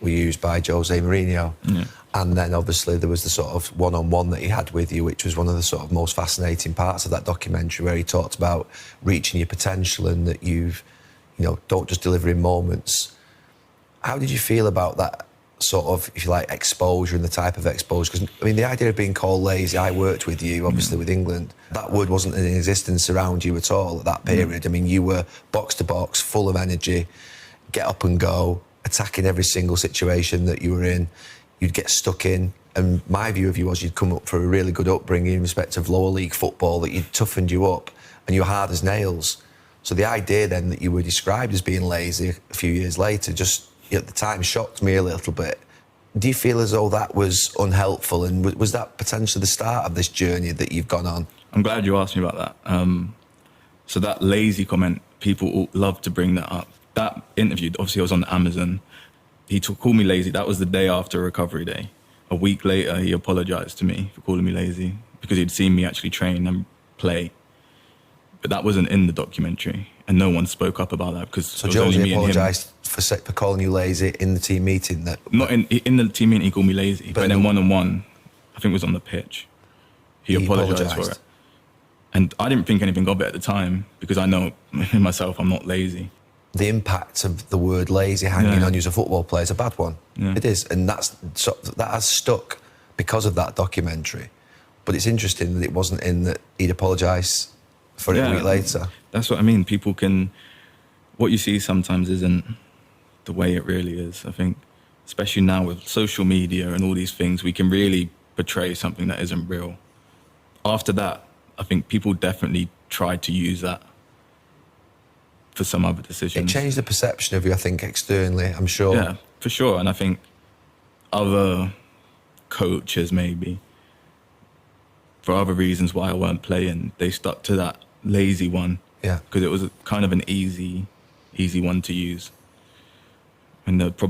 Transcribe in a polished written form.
were used by Jose Mourinho. Yeah. And then obviously there was the sort of one-on-one that he had with you, which was one of the sort of most fascinating parts of that documentary, where he talked about reaching your potential and that don't just deliver in moments. How did you feel about that sort of, if you like, exposure and the type of exposure? Because, I mean, the idea of being called lazy, I worked with you, obviously, with England. That word wasn't in existence around you at all at that period. I mean, you were box to box, full of energy, get up and go, attacking every single situation that you were in. You'd get stuck in. And my view of you was you'd come up for a really good upbringing in respect of lower league football, that you'd toughened you up and you were hard as nails. So the idea then that you were described as being lazy a few years later just at the time shocked me a little bit. Do you feel as though that was unhelpful, and was that potentially the start of this journey that you've gone on? I'm glad you asked me about that. So that lazy comment, people love to bring that up. That interview, obviously I was on Amazon. He called me lazy. That was the day after recovery day. A week later, he apologised to me for calling me lazy because he'd seen me actually train and play. But that wasn't in the documentary, and no one spoke up about that because so Josie apologised for calling you lazy in the team meeting. Not in the team meeting, he called me lazy, but then one-on-one, I think it was on the pitch, he apologised for it. And I didn't think anything of it at the time because I know in myself I'm not lazy. The impact of the word lazy hanging on you as a football player is a bad one. Yeah. It is, and that has stuck because of that documentary. But it's interesting that it wasn't in that he'd apologise for it a week later. That's what I mean. People can... What you see sometimes isn't the way it really is. I think, especially now with social media and all these things, we can really portray something that isn't real. After that, I think people definitely tried to use that for some other decisions. It changed the perception of you, I think, externally, I'm sure. Yeah, for sure. And I think other coaches, maybe, for other reasons why I weren't playing, they stuck to that lazy one. Yeah. Because it was kind of an easy one to use. And the